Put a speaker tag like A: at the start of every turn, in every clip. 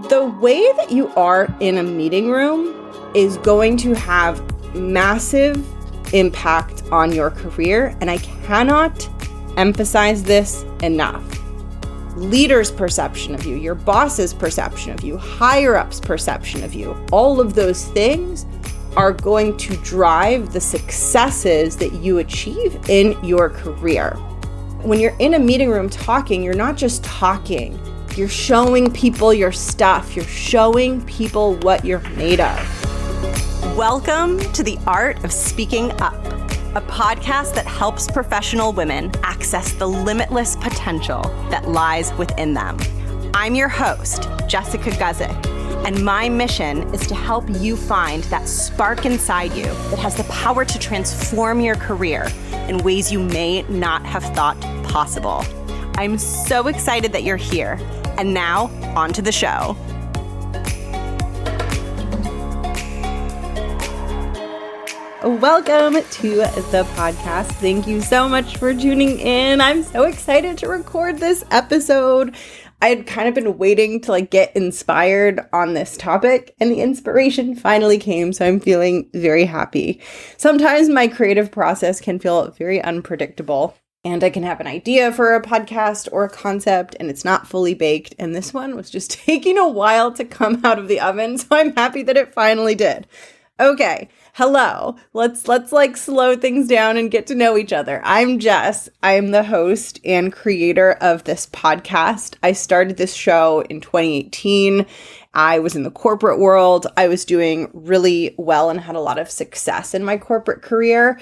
A: The way that you are in a meeting room is going to have massive impact on your career, and I cannot emphasize this enough. Leaders' perception of you, your boss's perception of you, higher-ups' perception of you, all of those things are going to drive the successes that you achieve in your career. When you're in a meeting room talking, you're not just talking. You're showing people your stuff. You're showing people what you're made of.
B: Welcome to The Art of Speaking Up, a podcast that helps professional women access the limitless potential that lies within them. I'm your host, Jessica Guzik, and my mission is to help you find that spark inside you that has the power to transform your career in ways you may not have thought possible. I'm so excited that you're here. And now, on to the show.
A: Welcome to the podcast. Thank you so much for tuning in. I'm so excited to record this episode. I had kind of been waiting to get inspired on this topic, and the inspiration finally came, so I'm feeling very happy. Sometimes my creative process can feel very unpredictable, and I can have an idea for a podcast or a concept, and it's not fully baked, and this one was just taking a while to come out of the oven, so I'm happy that it finally did. Okay, hello. Let's slow things down and get to know each other. I'm Jess. I'm the host and creator of this podcast. I started this show in 2018. I was in the corporate world. I was doing really well and had a lot of success in my corporate career.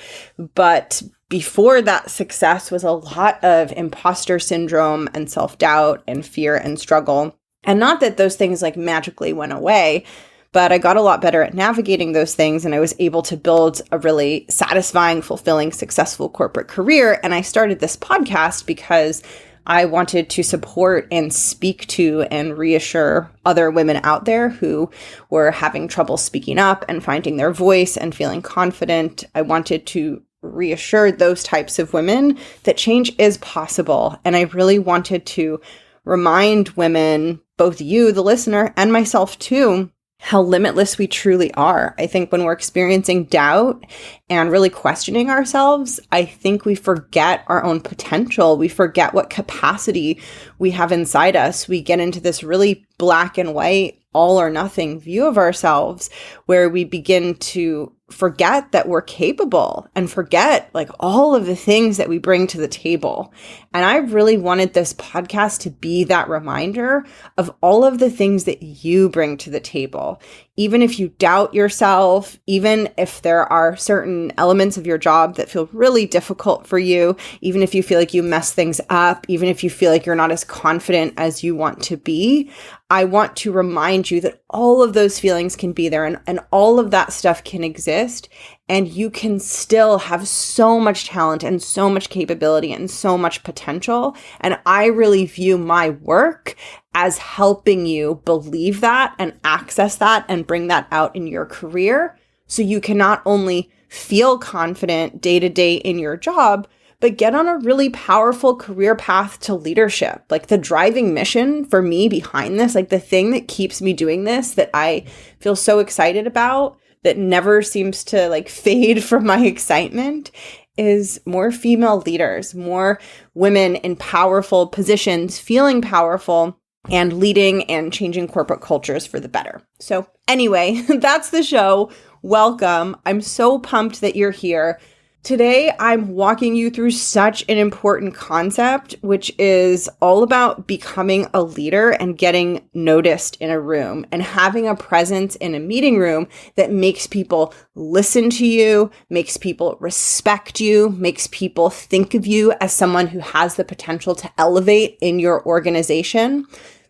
A: But before that success was a lot of imposter syndrome and self-doubt and fear and struggle. And not that those things magically went away, but I got a lot better at navigating those things, and I was able to build a really satisfying, fulfilling, successful corporate career. And I started this podcast because I wanted to support and speak to and reassure other women out there who were having trouble speaking up and finding their voice and feeling confident. I wanted to reassure those types of women that change is possible. And I really wanted to remind women, both you, the listener, and myself too, how limitless we truly are. I think when we're experiencing doubt and really questioning ourselves, I think we forget our own potential. We forget what capacity we have inside us. We get into this really black and white, all or nothing view of ourselves where we begin to forget that we're capable and forget all of the things that we bring to the table. And I really wanted this podcast to be that reminder of all of the things that you bring to the table. Even if you doubt yourself, even if there are certain elements of your job that feel really difficult for you, even if you feel like you mess things up, even if you feel like you're not as confident as you want to be, I want to remind you that all of those feelings can be there and all of that stuff can exist, and you can still have so much talent and so much capability and so much potential. And I really view my work as helping you believe that and access that and bring that out in your career, so you can not only feel confident day to day in your job, but get on a really powerful career path to leadership. The driving mission for me behind this, the thing that keeps me doing this, that I feel so excited about, that never seems to fade from my excitement, is more female leaders, more women in powerful positions, feeling powerful, and leading and changing corporate cultures for the better. So anyway, that's the show. Welcome. I'm so pumped that you're here. Today, I'm walking you through such an important concept, which is all about becoming a leader and getting noticed in a room and having a presence in a meeting room that makes people listen to you, makes people respect you, makes people think of you as someone who has the potential to elevate in your organization.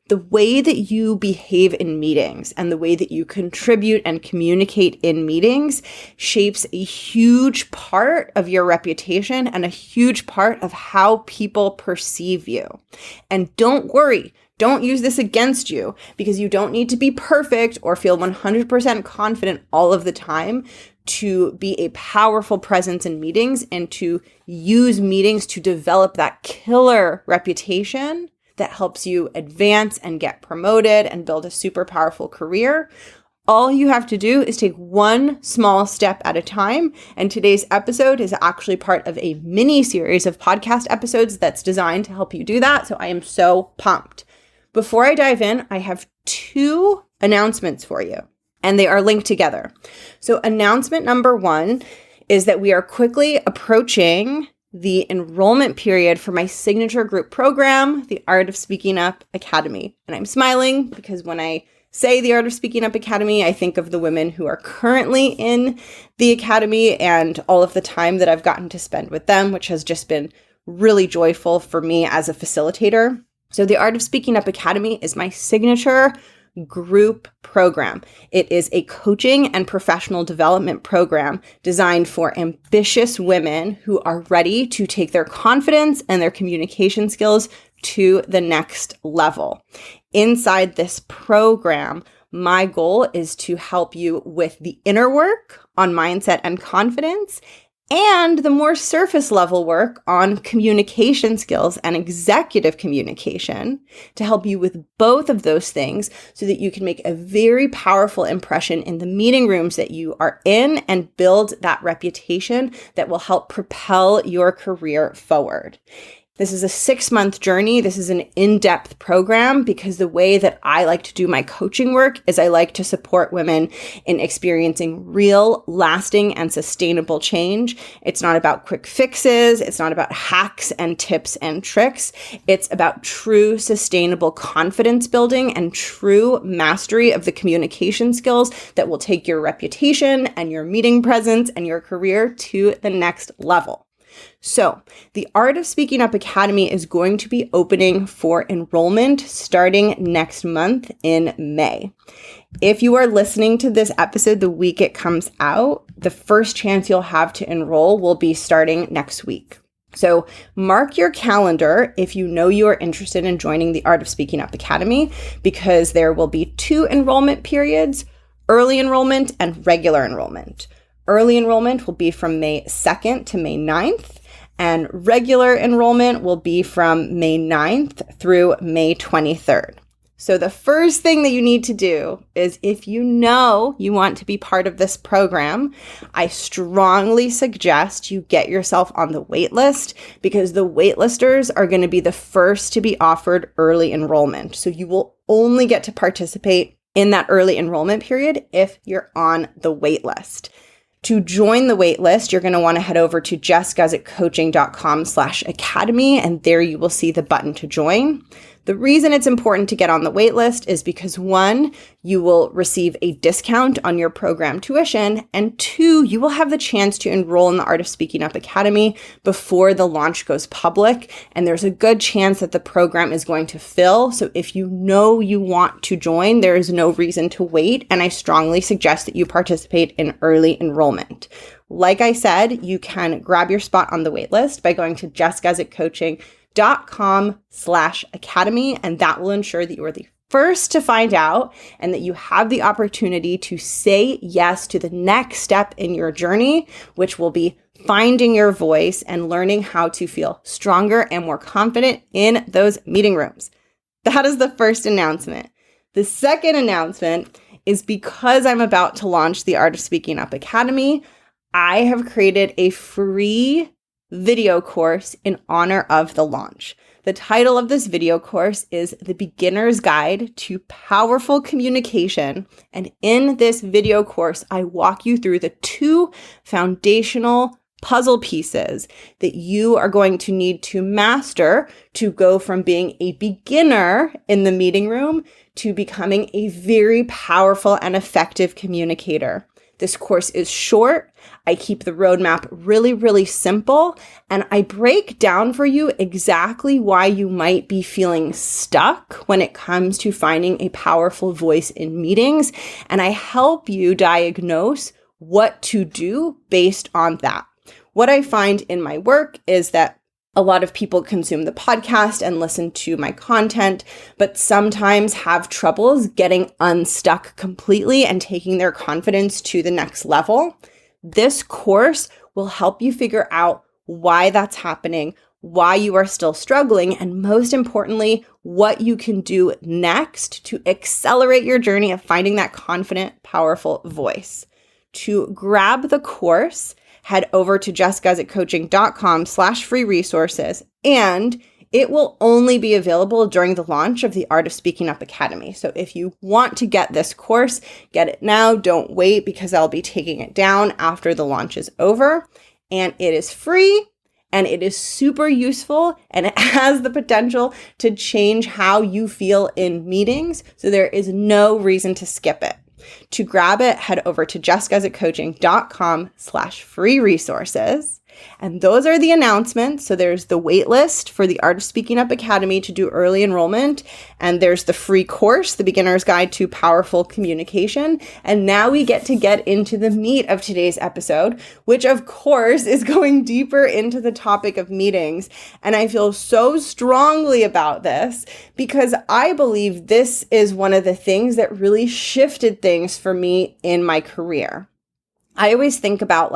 A: The way that you behave in meetings and the way that you contribute and communicate in meetings shapes a huge part of your reputation and a huge part of how people perceive you. And don't worry, don't use this against you, because you don't need to be perfect or feel 100% confident all of the time to be a powerful presence in meetings and to use meetings to develop that killer reputation that helps you advance and get promoted and build a super powerful career. All you have to do is take one small step at a time. And today's episode is actually part of a mini series of podcast episodes that's designed to help you do that. So I am so pumped. Before I dive in, I have 2 announcements for you, and they are linked together. So announcement number 1 is that we are quickly approaching the enrollment period for my signature group program, the Art of Speaking Up Academy. And I'm smiling because when I say the Art of Speaking Up Academy, I think of the women who are currently in the academy and all of the time that I've gotten to spend with them, which has just been really joyful for me as a facilitator. So the Art of Speaking Up Academy is my signature group program. It is a coaching and professional development program designed for ambitious women who are ready to take their confidence and their communication skills to the next level. Inside this program, my goal is to help you with the inner work on mindset and confidence and the more surface level work on communication skills and executive communication to help you with both of those things so that you can make a very powerful impression in the meeting rooms that you are in and build that reputation that will help propel your career forward. This is a 6-month journey. This is an in-depth program because the way that I like to do my coaching work is I like to support women in experiencing real, lasting, and sustainable change. It's not about quick fixes. It's not about hacks and tips and tricks. It's about true, sustainable confidence building and true mastery of the communication skills that will take your reputation and your meeting presence and your career to the next level. So the Art of Speaking Up Academy is going to be opening for enrollment starting next month in May. If you are listening to this episode the week it comes out, the first chance you'll have to enroll will be starting next week. So mark your calendar if you know you are interested in joining the Art of Speaking Up Academy, because there will be 2 enrollment periods, early enrollment and regular enrollment. Early enrollment will be from May 2nd to May 9th, and regular enrollment will be from May 9th through May 23rd. So the first thing that you need to do is, if you know you want to be part of this program, I strongly suggest you get yourself on the wait list, because the waitlisters are going to be the first to be offered early enrollment. So you will only get to participate in that early enrollment period if you're on the wait list. To join the waitlist, you're going to want to head over to jessguzikcoaching.com/academy, and there you will see the button to join. The reason it's important to get on the waitlist is because 1, you will receive a discount on your program tuition, and 2, you will have the chance to enroll in the Art of Speaking Up Academy before the launch goes public, and there's a good chance that the program is going to fill. So if you know you want to join, there is no reason to wait, and I strongly suggest that you participate in early enrollment. Like I said, you can grab your spot on the waitlist by going to jessguzikcoaching.com/academy, and that will ensure that you are the first to find out and that you have the opportunity to say yes to the next step in your journey, which will be finding your voice and learning how to feel stronger and more confident in those meeting rooms. That is the first announcement. The second announcement is, because I'm about to launch the Art of Speaking Up Academy, I have created a free video course in honor of the launch. The title of this video course is The Beginner's Guide to Powerful Communication. And in this video course, I walk you through the 2 foundational puzzle pieces that you are going to need to master to go from being a beginner in the meeting room to becoming a very powerful and effective communicator. This course is short. I keep the roadmap really, really simple, and I break down for you exactly why you might be feeling stuck when it comes to finding a powerful voice in meetings, and I help you diagnose what to do based on that. What I find in my work is that a lot of people consume the podcast and listen to my content, but sometimes have troubles getting unstuck completely and taking their confidence to the next level. This course will help you figure out why that's happening, why you are still struggling, and most importantly, what you can do next to accelerate your journey of finding that confident, powerful voice. To grab the course, head over to jessguzikcoaching.com/free resources, and it will only be available during the launch of the Art of Speaking Up Academy. So if you want to get this course, get it now. Don't wait, because I'll be taking it down after the launch is over. And it is free, and it is super useful, and it has the potential to change how you feel in meetings. So there is no reason to skip it. To grab it, head over to jessguzikcoaching.com/free resources. And those are the announcements. So there's the wait list for the Art of Speaking Up Academy to do early enrollment. And there's the free course, The Beginner's Guide to Powerful Communication. And now we get into the meat of today's episode, which of course is going deeper into the topic of meetings. And I feel so strongly about this because I believe this is one of the things that really shifted things for me in my career. I always think about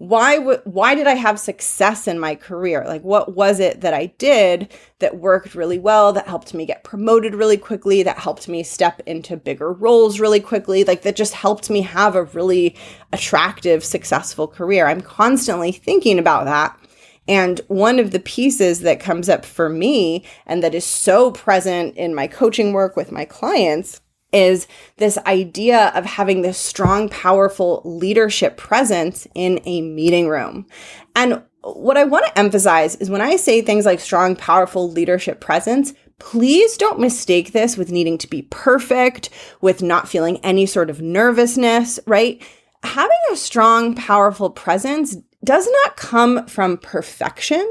A: why did I have success in my career? Like, what was it that I did that worked really well, that helped me get promoted really quickly, that helped me step into bigger roles really quickly, that just helped me have a really attractive, successful career? I'm constantly thinking about that. And one of the pieces that comes up for me and that is so present in my coaching work with my clients is this idea of having this strong, powerful leadership presence in a meeting room. And what I want to emphasize is when I say things like strong, powerful leadership presence, please don't mistake this with needing to be perfect, with not feeling any sort of nervousness, right? Having a strong, powerful presence does not come from perfection.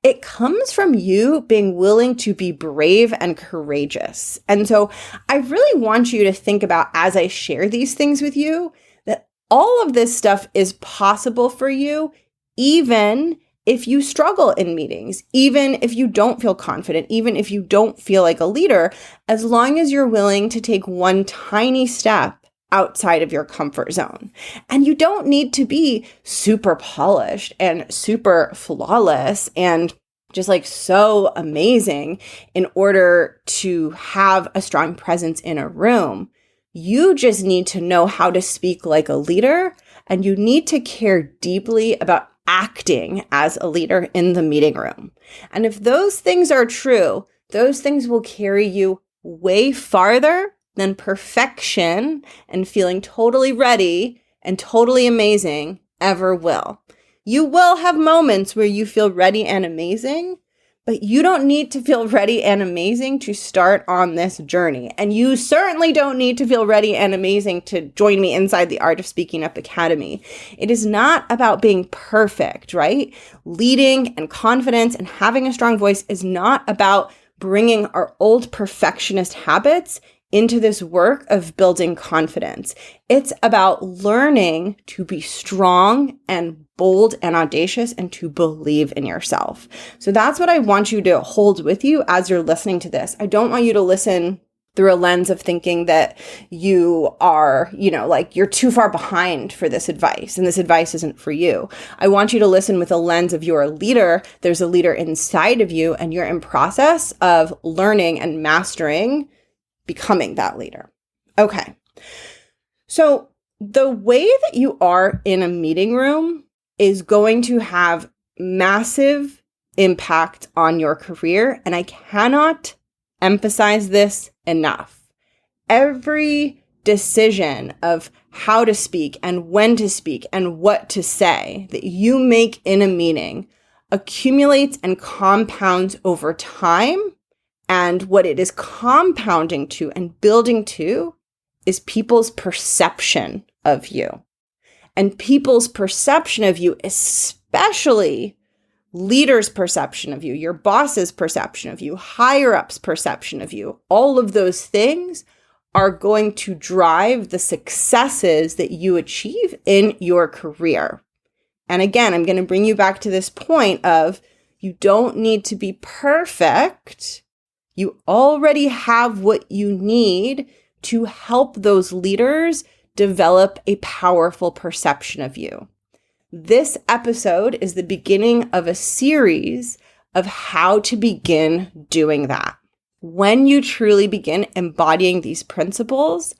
A: It comes from you being willing to be brave and courageous. And so I really want you to think about, as I share these things with you, that all of this stuff is possible for you, even if you struggle in meetings, even if you don't feel confident, even if you don't feel like a leader, as long as you're willing to take one tiny step outside of your comfort zone. And you don't need to be super polished and super flawless and just so amazing in order to have a strong presence in a room. You just need to know how to speak like a leader, and you need to care deeply about acting as a leader in the meeting room. And if those things are true, those things will carry you way farther than perfection and feeling totally ready and totally amazing ever will. You will have moments where you feel ready and amazing, but you don't need to feel ready and amazing to start on this journey. And you certainly don't need to feel ready and amazing to join me inside the Art of Speaking Up Academy. It is not about being perfect, right? Leading and confidence and having a strong voice is not about bringing our old perfectionist habits into this work of building confidence. It's about learning to be strong and bold and audacious and to believe in yourself. So that's what I want you to hold with you as you're listening to this. I don't want you to listen through a lens of thinking that you are, you're too far behind for this advice and this advice isn't for you. I want you to listen with a lens of you're a leader. There's a leader inside of you and you're in process of learning and mastering becoming that leader. Okay. So the way that you are in a meeting room is going to have massive impact on your career. And I cannot emphasize this enough. Every decision of how to speak and when to speak and what to say that you make in a meeting accumulates and compounds over time. And what it is compounding to and building to is people's perception of you. And people's perception of you, especially leaders' perception of you, your boss's perception of you, higher-ups' perception of you, all of those things are going to drive the successes that you achieve in your career. And again, I'm going to bring you back to this point of you don't need to be perfect. You already have what you need to help those leaders develop a powerful perception of you. This episode is the beginning of a series of how to begin doing that. When you truly begin embodying these principles,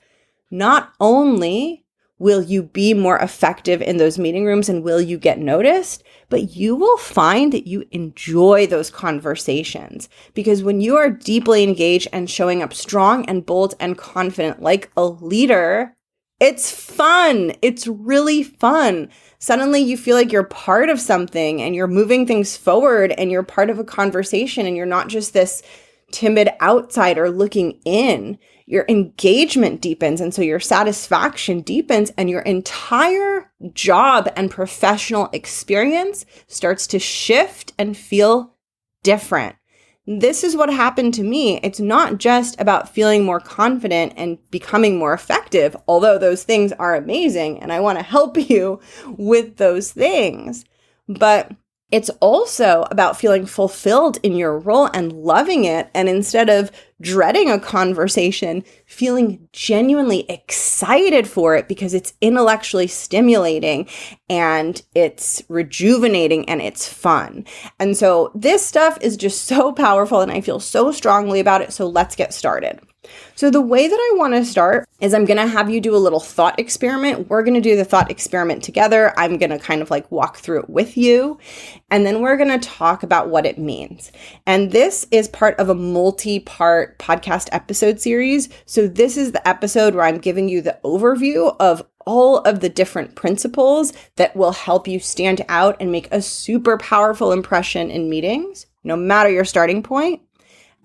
A: not only will you be more effective in those meeting rooms and will you get noticed, but you will find that you enjoy those conversations. Because when you are deeply engaged and showing up strong and bold and confident like a leader, it's fun. It's really fun. Suddenly you feel like you're part of something and you're moving things forward and you're part of a conversation and you're not just this timid outsider looking in. Your engagement deepens, and so your satisfaction deepens, and your entire job and professional experience starts to shift and feel different. This is what happened to me. It's not just about feeling more confident and becoming more effective, although those things are amazing, and I want to help you with those things. But it's also about feeling fulfilled in your role and loving it. And instead of dreading a conversation, feeling genuinely excited for it because it's intellectually stimulating and it's rejuvenating and it's fun. And so this stuff is just so powerful and I feel so strongly about it. So let's get started. So the way that I want to start is I'm going to have you do a little thought experiment. We're going to do the thought experiment together. I'm going to kind of like walk through it with you. And then we're going to talk about what it means. And this is part of a multi-part podcast episode series. So this is the episode where I'm giving you the overview of all of the different principles that will help you stand out and make a super powerful impression in meetings, no matter your starting point.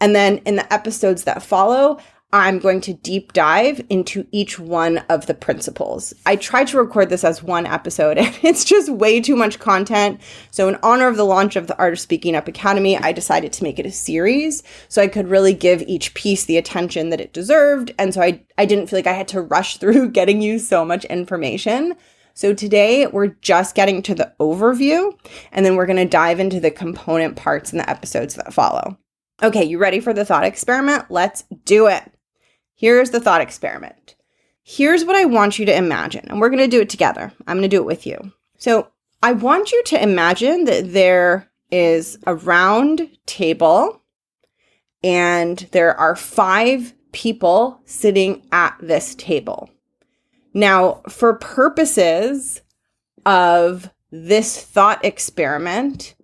A: And then in the episodes that follow, I'm going to deep dive into each one of the principles. I tried to record this as one episode and it's just way too much content. So in honor of the launch of the Art of Speaking Up Academy, I decided to make it a series so I could really give each piece the attention that it deserved. And so I didn't feel like I had to rush through getting you so much information. So today we're just getting to the overview and then we're going to dive into the component parts in the episodes that follow. Okay, you ready for the thought experiment? Let's do it. Here's the thought experiment. Here's what I want you to imagine, and we're going to do it together. I'm going to do it with you. So I want you to imagine that there is a round table and there are 5 people sitting at this table. Now, for purposes of this thought experiment,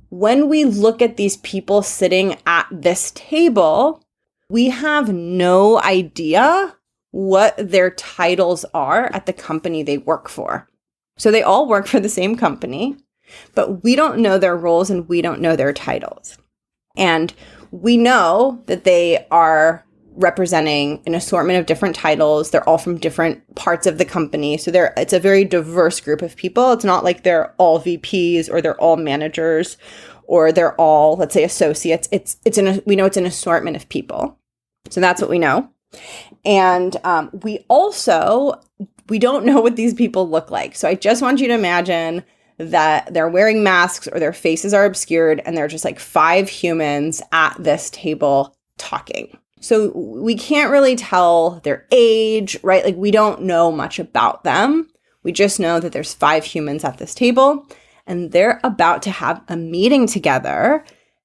A: when we look at these people sitting at this table, we have no idea what their titles are at the company they work for. So they all work for the same company, but we don't know their roles and we don't know their titles. And we know that they are representing an assortment of different titles. They're all from different parts of the company. So it's a very diverse group of people. It's not like they're all VPs or they're all managers or they're all, let's say, associates. We know it's an assortment of people. So that's what we know. And we don't know what these people look like. So I just want you to imagine that they're wearing masks or their faces are obscured and they're just like 5 humans at this table talking. So we can't really tell their age, right? Like we don't know much about them. We just know that there's 5 humans at this table and they're about to have a meeting together.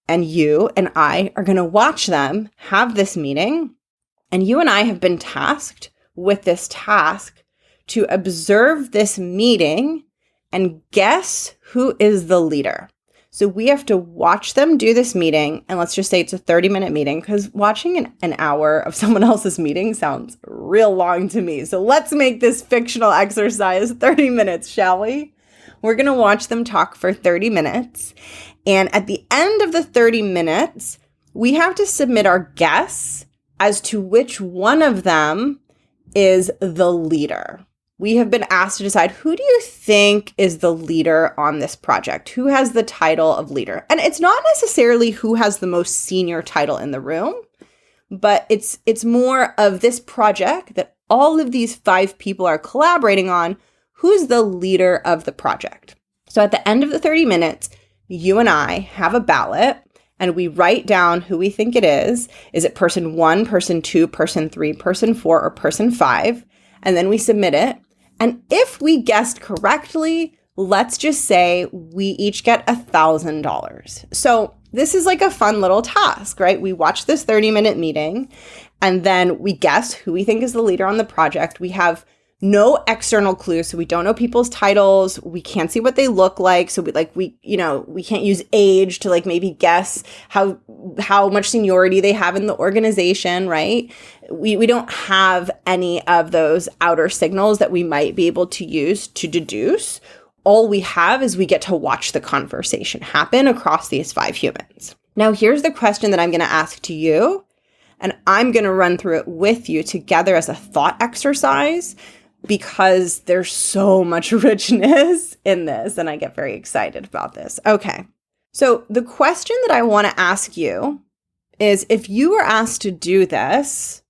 A: And you and I are going to watch them have this meeting. And you and I have been tasked with this task to observe this meeting and guess who is the leader. So we have to watch them do this meeting. And let's just say it's a 30-minute meeting because watching an hour of someone else's meeting sounds real long to me. So let's make this fictional exercise 30 minutes, shall we? We're going to watch them talk for 30 minutes. And at the end of the 30 minutes, we have to submit our guess as to which one of them is the leader. We have been asked to decide, who do you think is the leader on this project? Who has the title of leader? And it's not necessarily who has the most senior title in the room, but it's more of this project that all of these 5 people are collaborating on. Who's the leader of the project? So at the end of the 30 minutes, you and I have a ballot and we write down who we think it is. Is it person 1, person 2, person 3, person 4, or person 5? And then we submit it. And if we guessed correctly, let's just say we each get $1,000. So this is like a fun little task, right? We watch this 30-minute meeting and then we guess who we think is the leader on the project. We have no external clues. So we don't know people's titles. We can't see what they look like. So we can't use age to like maybe guess how much seniority they have in the organization, right? We don't have any of those outer signals that we might be able to use to deduce. All we have is we get to watch the conversation happen across these 5 humans. Now, here's the question that I'm going to ask to you, and I'm going to run through it with you together as a thought exercise because there's so much richness in this, and I get very excited about this. Okay, so the question that I want to ask you is, if you were asked to do this,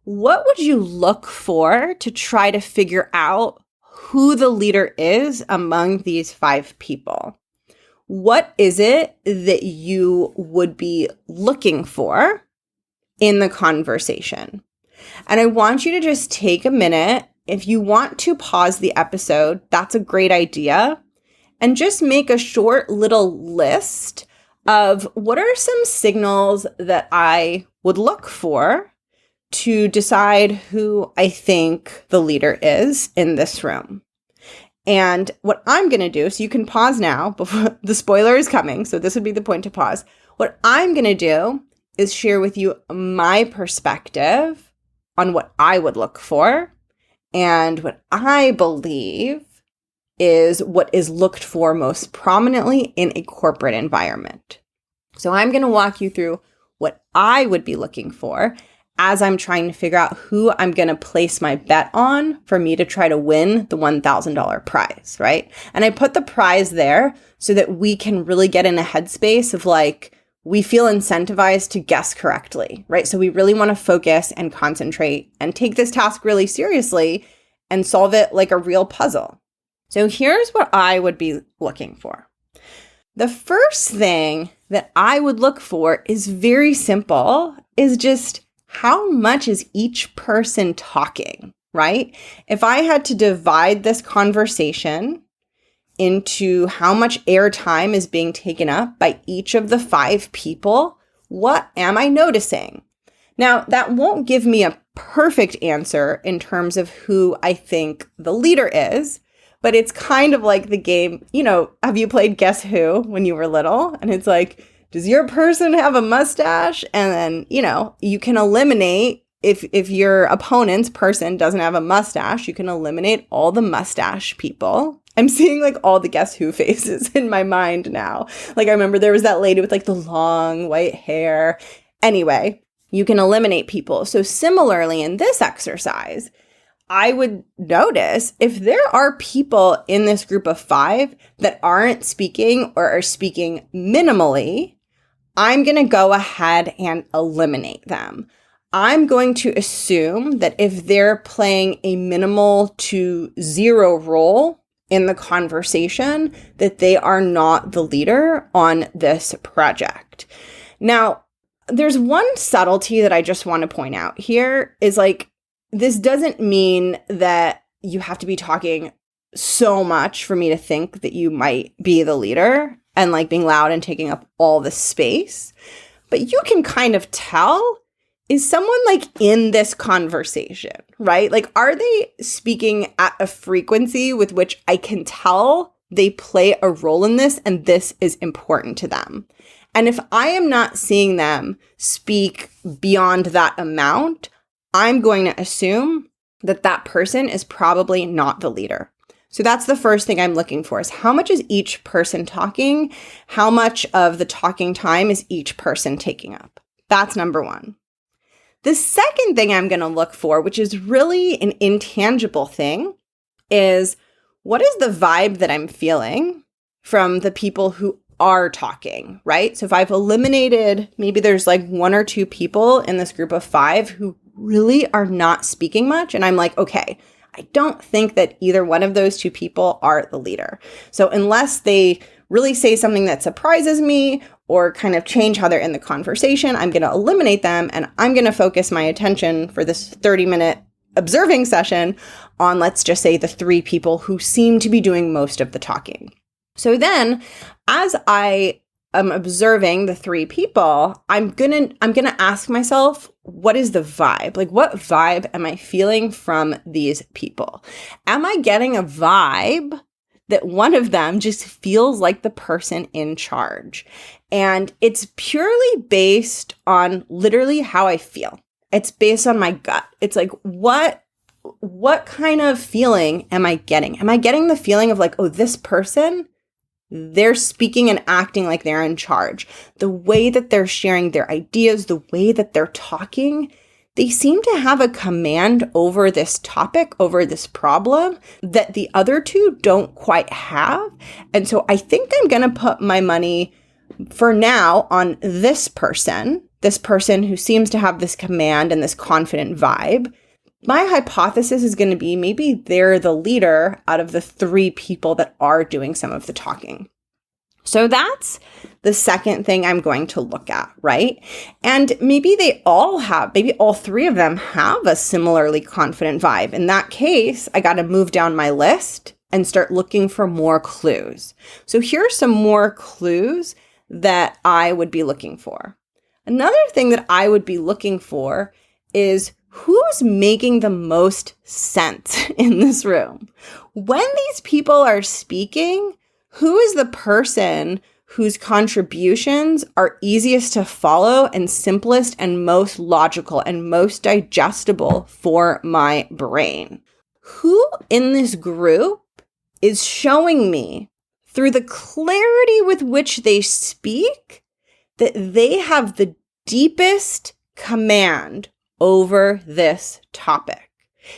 A: what would you look for to try to figure out who the leader is among these 5 people? What is it that you would be looking for in the conversation? And I want you to just take a minute. If you want to pause the episode, that's a great idea. And just make a short little list of what are some signals that I would look for to decide who I think the leader is in this room. And what I'm going to do, so you can pause now, before the spoiler is coming, so this would be the point to pause. What I'm going to do is share with you my perspective on what I would look for and what I believe is what is looked for most prominently in a corporate environment. So I'm going to walk you through what I would be looking for as I'm trying to figure out who I'm going to place my bet on for me to try to win the $1,000 prize, right? And I put the prize there so that we can really get in a headspace of like, we feel incentivized to guess correctly, right? So we really want to focus and concentrate and take this task really seriously and solve it like a real puzzle. So here's what I would be looking for. The first thing that I would look for is very simple, is just how much is each person talking, right? If I had to divide this conversation into how much airtime is being taken up by each of the 5 people, what am I noticing? Now, that won't give me a perfect answer in terms of who I think the leader is, but it's kind of like the game, have you played Guess Who when you were little? And it's like, does your person have a mustache? And then, you can eliminate, if your opponent's person doesn't have a mustache, you can eliminate all the mustache people. I'm seeing like all the Guess Who faces in my mind now. Like I remember there was that lady with like the long white hair. Anyway, you can eliminate people. So similarly in this exercise, I would notice if there are people in this group of 5 that aren't speaking or are speaking minimally, I'm going to go ahead and eliminate them. I'm going to assume that if they're playing a minimal to 0 role in the conversation, that they are not the leader on this project. Now, there's one subtlety that I just want to point out here is like, this doesn't mean that you have to be talking so much for me to think that you might be the leader and like being loud and taking up all the space. But you can kind of tell, is someone like in this conversation, right? Like, are they speaking at a frequency with which I can tell they play a role in this and this is important to them? And if I am not seeing them speak beyond that amount, I'm going to assume that that person is probably not the leader. So that's the first thing I'm looking for, is how much is each person talking? How much of the talking time is each person taking up? That's number one. The second thing I'm going to look for, which is really an intangible thing, is what is the vibe that I'm feeling from the people who are talking, right? So if I've eliminated, maybe there's like 1 or 2 people in this group of 5 who really are not speaking much, and I'm like, okay, I don't think that either one of those 2 people are the leader. So unless they really say something that surprises me or kind of change how they're in the conversation, I'm going to eliminate them, and I'm going to focus my attention for this 30-minute observing session on, let's just say, the 3 people who seem to be doing most of the talking. So then, as I am observing the three people, I'm gonna ask myself, what is the vibe? Like, what vibe am I feeling from these people? Am I getting a vibe that one of them just feels like the person in charge? And it's purely based on literally how I feel. It's based on my gut. It's like, what kind of feeling am I getting? Am I getting the feeling of like, oh, this person, they're speaking and acting like they're in charge. The way that they're sharing their ideas, the way that they're talking, they seem to have a command over this topic, over this problem that the other two don't quite have. And so I think I'm going to put my money for now on this person who seems to have this command and this confident vibe. My hypothesis is going to be maybe they're the leader out of the three people that are doing some of the talking. So that's the second thing I'm going to look at, right? And maybe all three of them have a similarly confident vibe. In that case, I got to move down my list and start looking for more clues. So here are some more clues that I would be looking for. Another thing that I would be looking for is who's making the most sense in this room? When these people are speaking, who is the person whose contributions are easiest to follow and simplest and most logical and most digestible for my brain? Who in this group is showing me through the clarity with which they speak that they have the deepest command over this topic?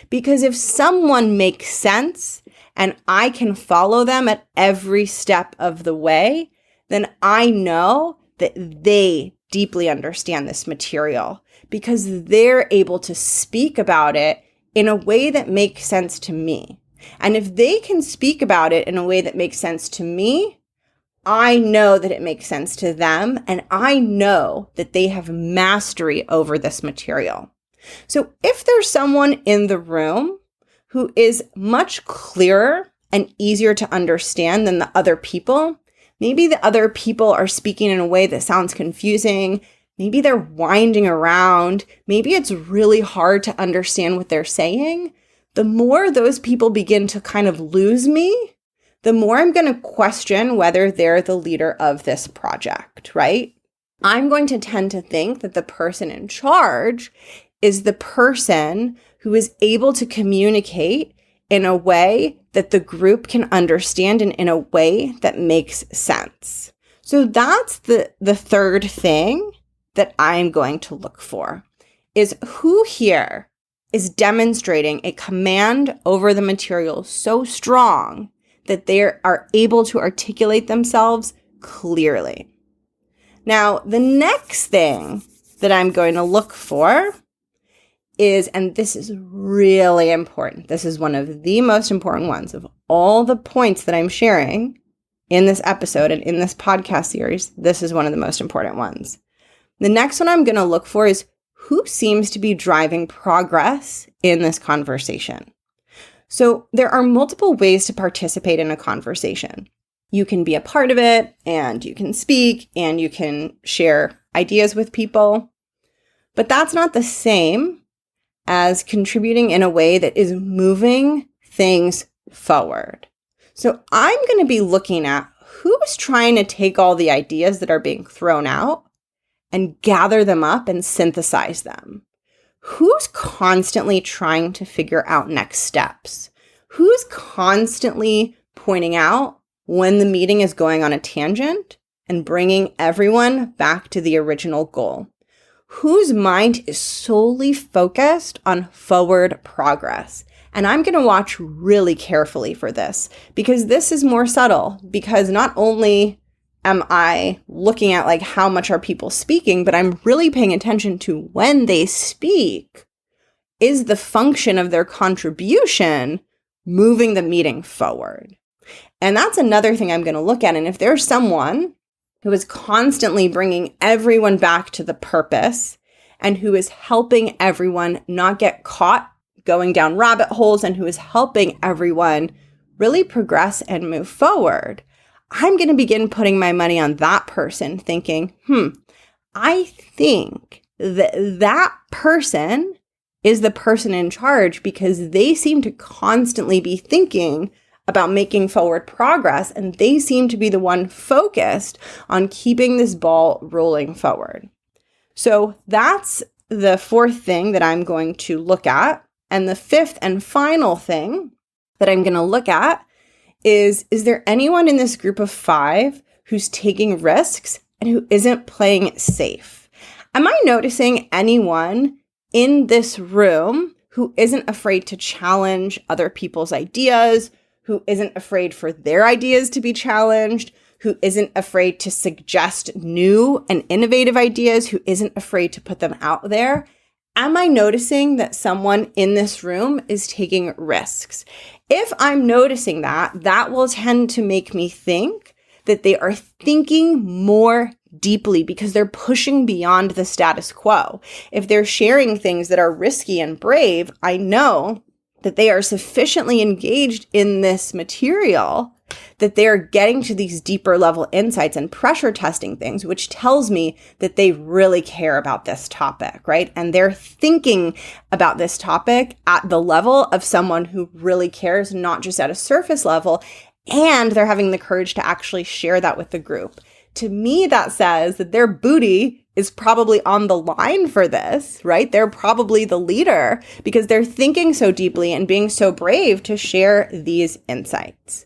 A: Because if someone makes sense and I can follow them at every step of the way, then I know that they deeply understand this material because they're able to speak about it in a way that makes sense to me. And if they can speak about it in a way that makes sense to me, I know that it makes sense to them, and I know that they have mastery over this material. So if there's someone in the room who is much clearer and easier to understand than the other people, maybe the other people are speaking in a way that sounds confusing, maybe they're winding around, maybe it's really hard to understand what they're saying, the more those people begin to kind of lose me, the more I'm going to question whether they're the leader of this project, right? I'm going to tend to think that the person in charge is the person who is able to communicate in a way that the group can understand and in a way that makes sense. So that's the third thing that I'm going to look for, is who here is demonstrating a command over the material so strong that they are able to articulate themselves clearly. Now, the next thing that I'm going to look for is, and this is really important, this is one of the most important ones of all the points that I'm sharing in this episode and in this podcast series, this is one of the most important ones. The next one I'm going to look for is who seems to be driving progress in this conversation. So there are multiple ways to participate in a conversation. You can be a part of it, and you can speak, and you can share ideas with people. But that's not the same as contributing in a way that is moving things forward. So I'm going to be looking at who is trying to take all the ideas that are being thrown out and gather them up and synthesize them. Who's constantly trying to figure out next steps? Who's constantly pointing out when the meeting is going on a tangent and bringing everyone back to the original goal? Whose mind is solely focused on forward progress? And I'm going to watch really carefully for this because this is more subtle, because not only am I looking at like how much are people speaking, but I'm really paying attention to when they speak. Is the function of their contribution moving the meeting forward? And that's another thing I'm going to look at. And if there's someone who is constantly bringing everyone back to the purpose and who is helping everyone not get caught going down rabbit holes and who is helping everyone really progress and move forward, I'm going to begin putting my money on that person, thinking, I think that person is the person in charge because they seem to constantly be thinking about making forward progress, and they seem to be the one focused on keeping this ball rolling forward. So that's the fourth thing that I'm going to look at. And the fifth and final thing that I'm going to look at is there anyone in this group of 5 who's taking risks and who isn't playing it safe? Am I noticing anyone in this room who isn't afraid to challenge other people's ideas, who isn't afraid for their ideas to be challenged, who isn't afraid to suggest new and innovative ideas, who isn't afraid to put them out there? Am I noticing that someone in this room is taking risks? If I'm noticing that, that will tend to make me think that they are thinking more deeply because they're pushing beyond the status quo. If they're sharing things that are risky and brave, I know that they are sufficiently engaged in this material that they are getting to these deeper level insights and pressure testing things, which tells me that they really care about this topic, right? And they're thinking about this topic at the level of someone who really cares, not just at a surface level, and they're having the courage to actually share that with the group. To me, that says that their booty is probably on the line for this, right? They're probably the leader because they're thinking so deeply and being so brave to share these insights.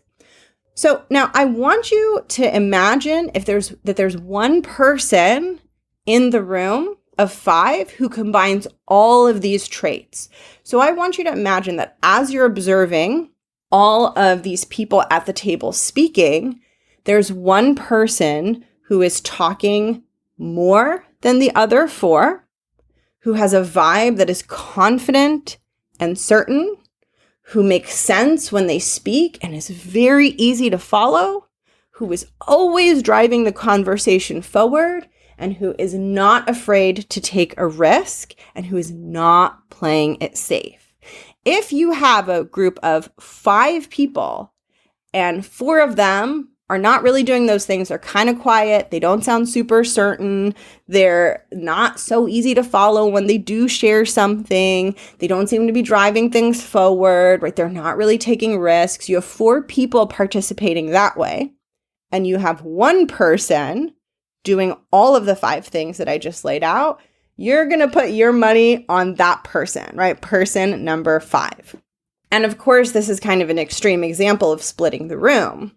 A: So now I want you to imagine if there's one person in the room of 5 who combines all of these traits. So I want you to imagine that as you're observing all of these people at the table speaking, there's one person who is talking more than the other 4, who has a vibe that is confident and certain, who makes sense when they speak and is very easy to follow, who is always driving the conversation forward, and who is not afraid to take a risk, and who is not playing it safe. If you have a group of 5 people and 4 of them are not really doing those things, they're kind of quiet, they don't sound super certain, they're not so easy to follow when they do share something, they don't seem to be driving things forward, right? They're not really taking risks. You have 4 people participating that way, and you have one person doing all of the 5 things that I just laid out. You're going to put your money on that person, right? Person number 5. And of course, this is kind of an extreme example of splitting the room.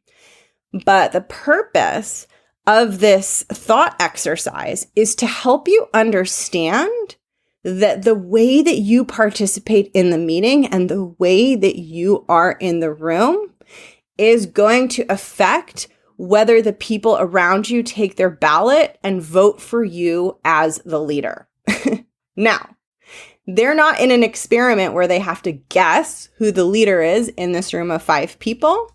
A: But the purpose of this thought exercise is to help you understand that the way that you participate in the meeting and the way that you are in the room is going to affect whether the people around you take their ballot and vote for you as the leader. Now, they're not in an experiment where they have to guess who the leader is in this room of 5 people.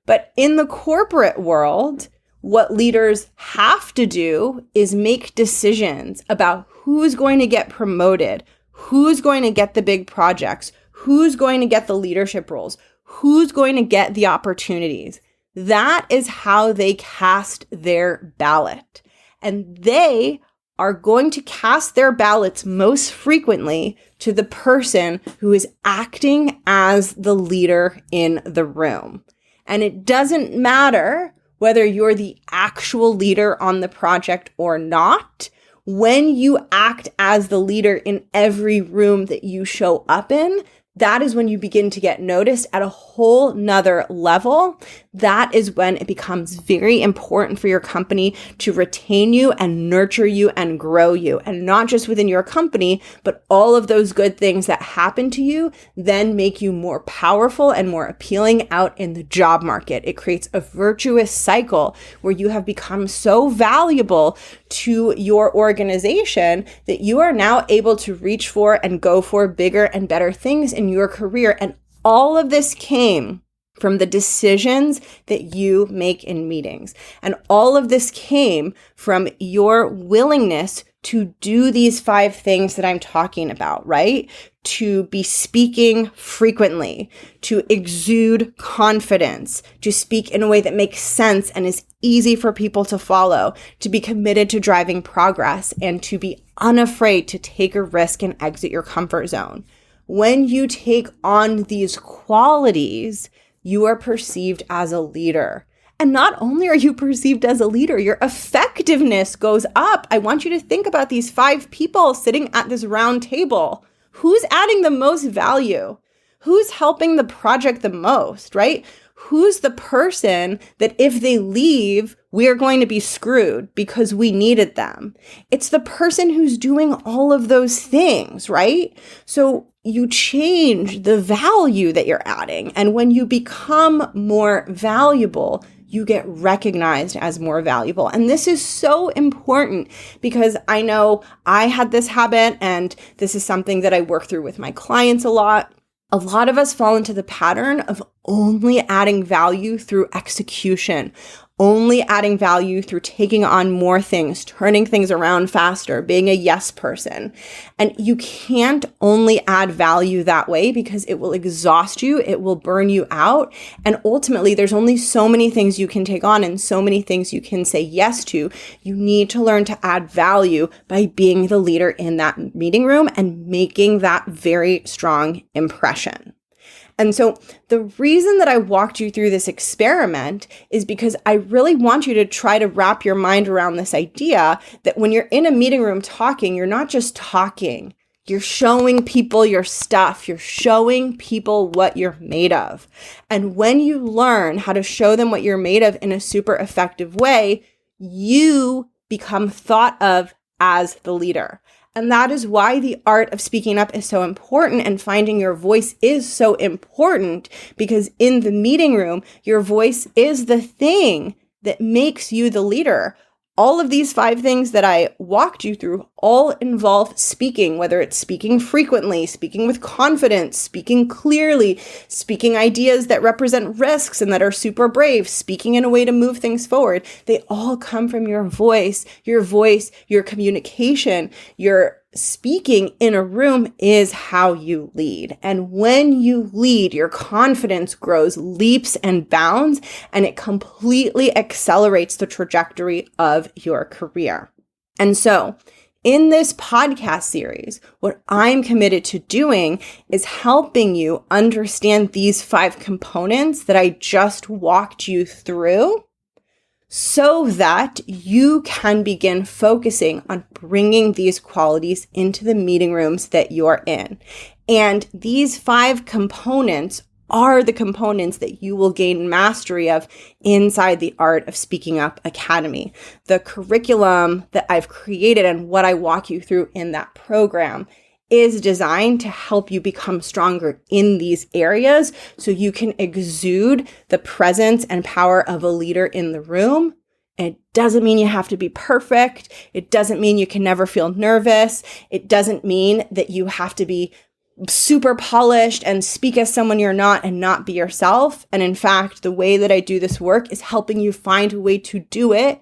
A: But in the corporate world, what leaders have to do is make decisions about who's going to get promoted, who's going to get the big projects, who's going to get the leadership roles, who's going to get the opportunities. That is how they cast their ballot. And they are going to cast their ballots most frequently to the person who is acting as the leader in the room. And it doesn't matter whether you're the actual leader on the project or not. When you act as the leader in every room that you show up in, that is when you begin to get noticed at a whole nother level. That is when it becomes very important for your company to retain you and nurture you and grow you. And not just within your company, but all of those good things that happen to you then make you more powerful and more appealing out in the job market. It creates a virtuous cycle where you have become so valuable to your organization that you are now able to reach for and go for bigger and better things in your career. And all of this came from the decisions that you make in meetings. And all of this came from your willingness to do these 5 things that I'm talking about, right? To be speaking frequently, to exude confidence, to speak in a way that makes sense and is easy for people to follow, to be committed to driving progress, and to be unafraid to take a risk and exit your comfort zone. When you take on these qualities, you are perceived as a leader. And not only are you perceived as a leader, your effectiveness goes up. I want you to think about these 5 people sitting at this round table. Who's adding the most value? Who's helping the project the most, right? Who's the person that if they leave, we are going to be screwed because we needed them? It's the person who's doing all of those things, right? So you change the value that you're adding. And when you become more valuable, you get recognized as more valuable. And this is so important because I know I had this habit, and this is something that I work through with my clients a lot. A lot of us fall into the pattern of only adding value through execution, only adding value through taking on more things, turning things around faster, being a yes person. And you can't only add value that way because it will exhaust you, it will burn you out. And ultimately, there's only so many things you can take on and so many things you can say yes to. You need to learn to add value by being the leader in that meeting room and making that very strong impression. And so the reason that I walked you through this experiment is because I really want you to try to wrap your mind around this idea that when you're in a meeting room talking, you're not just talking. You're showing people your stuff. You're showing people what you're made of. And when you learn how to show them what you're made of in a super effective way, you become thought of as the leader. And that is why the art of speaking up is so important and finding your voice is so important, because in the meeting room, your voice is the thing that makes you the leader. All of these 5 things that I walked you through all involve speaking, whether it's speaking frequently, speaking with confidence, speaking clearly, speaking ideas that represent risks and that are super brave, speaking in a way to move things forward. They all come from your voice, your communication, your speaking in a room is how you lead. And when you lead, your confidence grows leaps and bounds, and it completely accelerates the trajectory of your career. And so in this podcast series, what I'm committed to doing is helping you understand these 5 components that I just walked you through, so that you can begin focusing on bringing these qualities into the meeting rooms that you're in. And these 5 components are the components that you will gain mastery of inside the Art of Speaking Up Academy. The curriculum that I've created and what I walk you through in that program is designed to help you become stronger in these areas so you can exude the presence and power of a leader in the room. And it doesn't mean you have to be perfect. It doesn't mean you can never feel nervous. It doesn't mean that you have to be super polished and speak as someone you're not and not be yourself. And in fact, the way that I do this work is helping you find a way to do it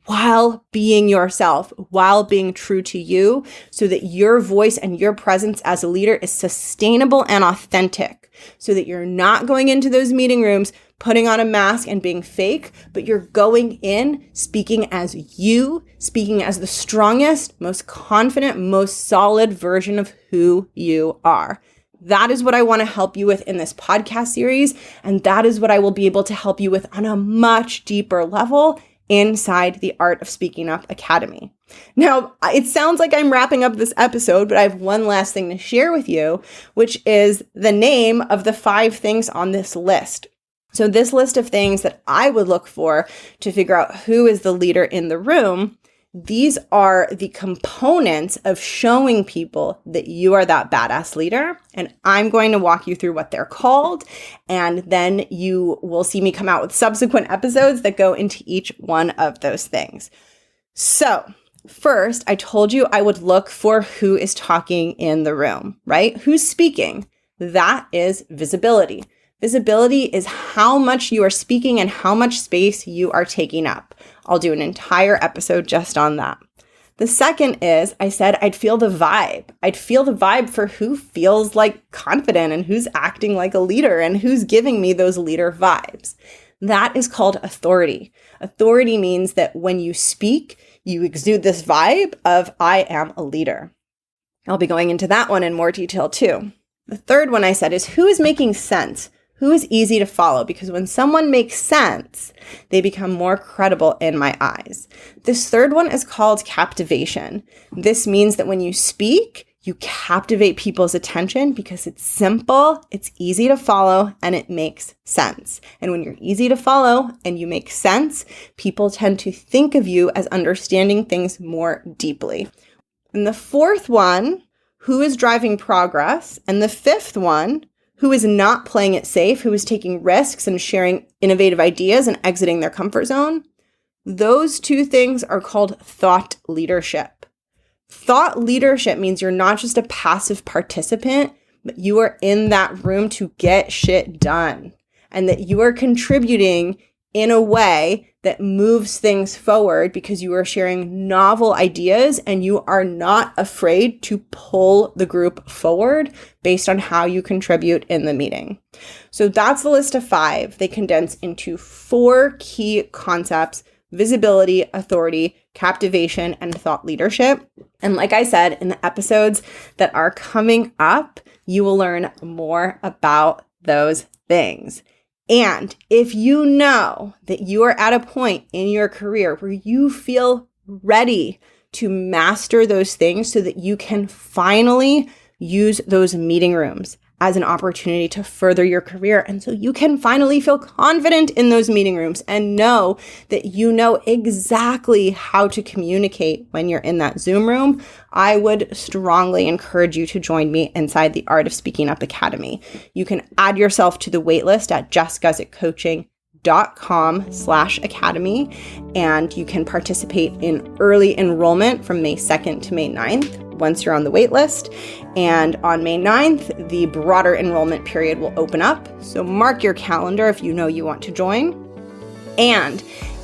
A: while being yourself, while being true to you, so that your voice and your presence as a leader is sustainable and authentic, so that you're not going into those meeting rooms putting on a mask and being fake, but you're going in speaking as you, speaking as the strongest, most confident, most solid version of who you are. That is what I want to help you with in this podcast series, and that is what I will be able to help you with on a much deeper level inside the Art of Speaking Up Academy. Now, it sounds like I'm wrapping up this episode, but I have one last thing to share with you, which is the name of the 5 things on this list. So this list of things that I would look for to figure out who is the leader in the room, these are the components of showing people that you are that badass leader. And I'm going to walk you through what they're called. And then you will see me come out with subsequent episodes that go into each one of those things. So first, I told you I would look for who is talking in the room, right? Who's speaking? That is visibility. Visibility is how much you are speaking and how much space you are taking up. I'll do an entire episode just on that. The second is, I said I'd feel the vibe. I'd feel the vibe for who feels like confident and who's acting like a leader and who's giving me those leader vibes. That is called authority. Authority means that when you speak, you exude this vibe of, I am a leader. I'll be going into that one in more detail too. The third one I said is, who is making sense? Who is easy to follow? Because when someone makes sense, they become more credible in my eyes. This third one is called captivation. This means that when you speak, you captivate people's attention because it's simple, it's easy to follow, and it makes sense. And when you're easy to follow and you make sense, people tend to think of you as understanding things more deeply. And the fourth one, who is driving progress? And the fifth one, who is not playing it safe, who is taking risks and sharing innovative ideas and exiting their comfort zone? Those two things are called thought leadership. Thought leadership means you're not just a passive participant, but you are in that room to get shit done, and that you are contributing in a way that moves things forward because you are sharing novel ideas and you are not afraid to pull the group forward based on how you contribute in the meeting. So that's the list of 5. They condense into 4 key concepts: visibility, authority, captivation, and thought leadership. And like I said, in the episodes that are coming up, you will learn more about those things. And if you know that you are at a point in your career where you feel ready to master those things so that you can finally use those meeting rooms as an opportunity to further your career, and so you can finally feel confident in those meeting rooms and know that you know exactly how to communicate when you're in that Zoom room, I would strongly encourage you to join me inside the Art of Speaking Up Academy. You can add yourself to the waitlist at jessguzikcoaching.com/academy, and you can participate in early enrollment from May 2nd to May 9th once you're on the wait list. And on May 9th, the broader enrollment period will open up. So mark your calendar if you know you want to join. And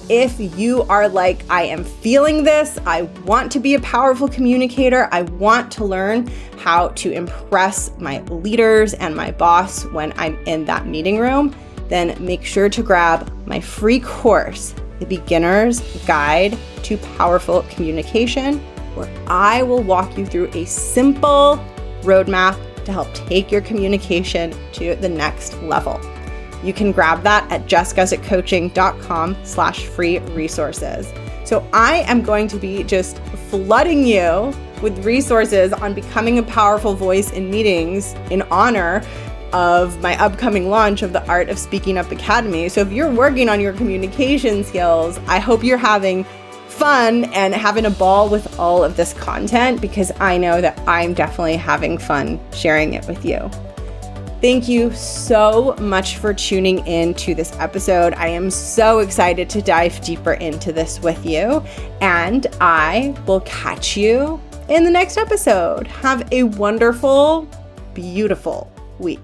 A: if you are like, I am feeling this, I want to be a powerful communicator, I want to learn how to impress my leaders and my boss when I'm in that meeting room, then make sure to grab my free course, The Beginner's Guide to Powerful Communication, where I will walk you through a simple roadmap to help take your communication to the next level. You can grab that at jessguzikcoaching.com/free resources. So I am going to be just flooding you with resources on becoming a powerful voice in meetings in honor of my upcoming launch of the Art of Speaking Up Academy. So if you're working on your communication skills, I hope you're having fun and having a ball with all of this content, because I know that I'm definitely having fun sharing it with you. Thank you so much for tuning in to this episode. I am so excited to dive deeper into this with you, and I will catch you in the next episode. Have a wonderful, beautiful week.